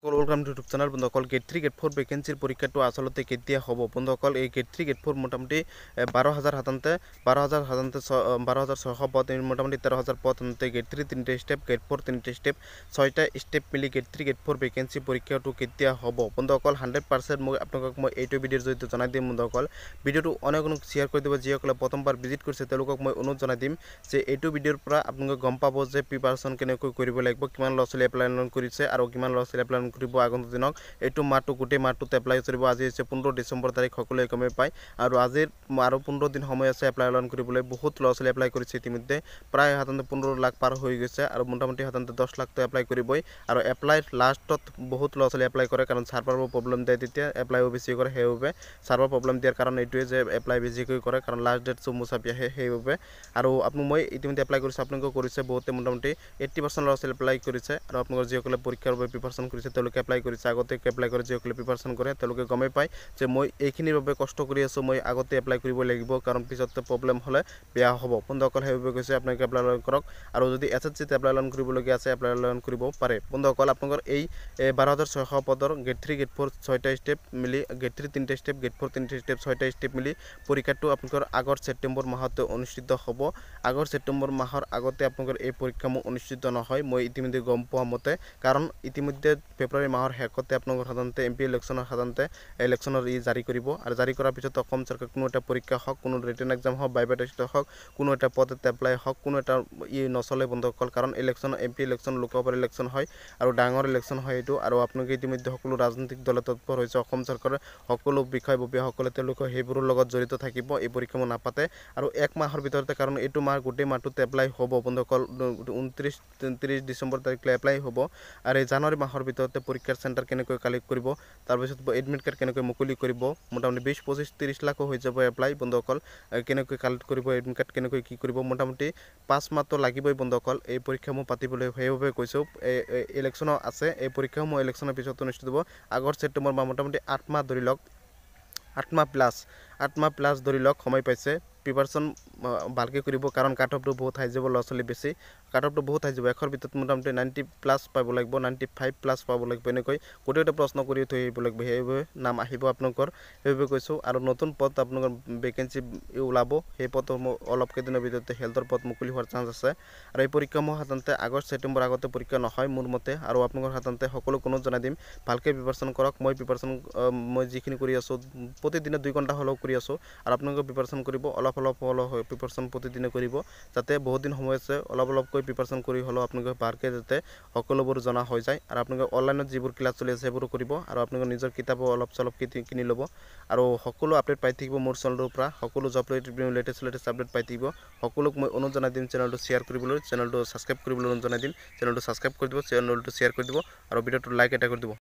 welcome to YouTube channel বন্ধুসকল gate 3 gate 4 ভ্যাকেন্সির পরীক্ষাটো আসলতে কেতিয়া হব বন্ধুসকল এই গেট 3 গেট 4 মোটামুটি 12,000 হাতান্তে 12,600 পদ মোটামুটি 13,000 পদ আনতে গেট 3 তিনটে স্টেপ গেট 4 তিনটে স্টেপ 6টা স্টেপ মিলি গেট 3 গেট 4 ভ্যাকেন্সি পরীক্ষাটো কেতিয়া হব বন্ধুসকল 100% মই আপোনাক মই এইটো ভিডিওৰ জৰিয়তে জনাই দিম বন্ধুসকল ভিডিওটো অনেক শ্বেয়াৰ কৰি দিব যিসকলে প্ৰথমবাৰ ভিজিট কৰিছে তেওঁলোকক মই অনুৰোধ জনাই দিম যে এইটো ভিডিওৰ পৰা আপোনালোকে গম পাব যে প্ৰিপাৰেচন কেনেকৈ কৰিব লাগিব কিমান ল'ৰা-ছোৱালী এপ্লাই কৰিছে আৰু কিমান ল'ৰা-ছোৱালী এপ্লাই কৰিব আগন্তুক দিনক এইটো মাহটো গোটেই মাহটোতে এপ্লাই কৰিব আজি হৈছে 15 ডিসেম্বৰ তাৰিখ সকলোৱে গমে পায় আৰু আজিৰ আৰু 15 দিন সময় আছে এপ্লাই কৰিবলৈ বহুত ল'ৰা-ছোৱালী এপ্লাই কৰিছে ইতিমধ্যে প্ৰায় হাততে 15 লাখ পাৰ হৈ গৈছে আৰু মোটামুটি হাততে 10 লাখ তো এপ্লাই কৰিবই আৰু এপ্লাই লাষ্টত বহুত ল'ৰা-ছোৱালী এপ্লাই কৰে কাৰণ সাৰ্ভাৰৰ প্ৰবলেম দিয়ে তেতিয়া এপ্লাইও বেছি কৰে হেউবে সাৰ্ভাৰ প্ৰবলেম দিয়াৰ কাৰণ এইটোৱে যে এপ্লাই বেছিকৈ কৰে কাৰণ লাষ্ট ডেট সব মুছাপি আহে হেউবে আৰু আপুনি মই ইতিমধ্যে এপ্লাই কৰিছে আপোনালোকে কৰিছে বহুতে মোটামুটি 80% ল'ৰা-ছোৱালী এপ্লাই কৰিছে আৰু আপোনালোকৰ যিসকলে পৰীক্ষাৰ বাবে প্ৰিপাৰেচন কৰিছে তেওঁলোকে এপ্লাই কৰিছে আগতে এপ্লাই কৰে যিসকলে প্ৰিপাৰেচন কৰে তেওঁলোকে গমে পায় যে মই এইখিনিৰ বাবে কষ্ট কৰি আছো মই আগতে এপ্লাই কৰিব লাগিব কাৰণ পিছতে প্ৰবলেম হলে বেয়া হ'ব বন্ধুসকল হেউবে কৈছে আপোনালোকে এপ্লাই কৰক আৰু যদি এসএসসি তে এপ্লাই কৰিবলগীয়া আছে এপ্লাই কৰিব পাৰে বন্ধুসকল আপোনালোকৰ এই 12,600 পদৰ গেট 3 গেট 4 6টা স্টেপ মিলি গেট 3 তিনটা স্টেপ গেট 4 তিনটা স্টেপ 6টা স্টেপ মিলি পৰীক্ষাটো আপোনালোকৰ আগৰ ছেপ্টেম্বৰ মাহতে অনুষ্ঠিত হ'ব আগৰ ছেপ্টেম্বৰ মাহৰ আগতে আপোনালোকৰ এই পৰীক্ষামু অনুষ্ঠিত নহয় মই ইতিমধ্যে গম পোৱা মতে কাৰণ ইতিমধ্যে ফেব্ৰুৱাৰী মাহৰ শেষতে আপোনালোকৰ সাধাৰণতে এমপি ইলেকশ্যনৰ সাধাৰণতে ইলেকশ্যনৰ জাৰি কৰিব আৰু জাৰি কৰাৰ পিছত অসম চৰকাৰ কোনো এটা পৰীক্ষা হওক কোনো ৰিটেন এক্সাম হওক বাইবা টেষ্ট হওক কোনো এটা পদত এপ্লাই হওক কোনো এটা নচলে বন্ধুসকল কাৰণ ইলেকশ্যন এমপি ইলেকশ্যন লোকসভাৰ ইলেকশ্যন হয় আৰু ডাঙৰ ইলেকশ্যন হয় এইটো আৰু আপোনালোকে ইতিমধ্যে সকলো ৰাজনৈতিক দলে তৎপৰ হৈছে অসম চৰকাৰে সকলো বিষয়ববীয়াসকলে তেওঁলোকে সেইবোৰৰ লগত জড়িত থাকিব এই পৰীক্ষামু নাপাতে আৰু এক মাহৰ ভিতৰতে কাৰণ এইটো মাহ গোটেই মাহটোতে এপ্লাই হ'ব বন্ধুসকল 29-30 ডিসেম্বৰ তাৰিখলৈ এপ্লাই হ'ব আৰু এই জানুৱাৰী মাহৰ ভিতৰতে পৰীক্ষাৰ চেণ্টাৰ কেনেকৈ কালেক্ট কৰিব তাৰ পিছত এডমিট কাৰ্ড কেনেকৈ মুকলি কৰিব মোটামুটি 20-25-30 লাখ হৈ যাব এপ্লাই বন্ধুসকল কেনেকৈ কালেক্ট কৰিব এডমিট কাৰ্ড কেনেকৈ কি কৰিব মোটামুটি 5 মাহ তো লাগিবই বন্ধুসকল এই পৰীক্ষামু পাতিবলৈ হেউবে কৈছো ইলেকশ্যন আছে এই পৰীক্ষামু ইলেকশ্যনৰ পিছত অনুষ্ঠিত হ'ব আগৰ ছেপ্টেম্বৰ মাহ মোটামুটি 8 মাহ ধৰি লওক 8 মাহ প্লাস ধৰি লওক সময় পাইছে প্ৰিপাৰেচন ভালকে কৰিব কাৰণ কাট অফটো বহুত হাই যাব ল'ৰা-ছোৱালী বেছি কাট অফটো বহুত হাই যাব এখৰ ভিতৰত মোটামুটি 90 প্লাস পাব লাগিব 95 প্লাস পাব লাগিব এনেকৈ গোটেইটা প্ৰশ্ন কৰি থৈ আহিব লাগিব হেউবে নাম আহিব আপোনালোকৰ হেউবে কৈছো আৰু নতুন পদ আপোনালোকৰ ভ্যাকেন্সি ওলাব সেই পদ অলপ কেদিনৰ ভিতৰতে হেলথৰ পদ মুকলি হোৱাৰ চান্স আছে আৰু এই পৰীক্ষামু সাধাৰণতে আগষ্ট ছেপ্টেম্বৰ আগতে পৰীক্ষা নহয় মোৰ মতে আৰু আপোনালোকৰ সাধাৰণতে সকলো কোনো জনাই দিম ভালকে প্ৰিপাৰেচন কৰক মই প্ৰিপাৰেচন মই যিখিনি কৰি আছো প্ৰতিদিনে 2 ঘণ্টা হলো কৰি আছো আৰু আপোনালোকে প্ৰিপাৰেচন কৰিব অলপ প্ৰিপাৰেচন প্ৰতিদিনে কৰিব যাতে বহুত দিন সময় আছে অলপ কৈ প্ৰিপাৰেচন কৰি হলো আপোনালোকে ভালকে যাতে সকলোবোৰ জনা হৈ যায় আৰু আপোনালোকে অনলাইনত যিবোৰ ক্লাছ চলি আছে সেইবোৰ কৰিব আৰু আপোনালোকে নিজৰ কিতাপ অলপ চলপ কিনি ল'ব আৰু সকলো আপডেট পাই থাকিব মোৰ চেনেলৰ পৰা সকলো জব ৰিলেটেড লেটেষ্ট আপডেট পাই থাকিব সকলোক মই অনুৰোধ জনাই দিম চেনেলটো শ্বেয়াৰ কৰিবলৈ চেনেলটো সাবস্ক্ৰাইব কৰিবলৈ অনুৰোধ জনাই দিম চেনেলটো সাবস্ক্ৰাইব কৰি দিব চেনেলটো শ্বেয়াৰ কৰি দিব আৰু ভিডিওটো লাইক এটা কৰি দিব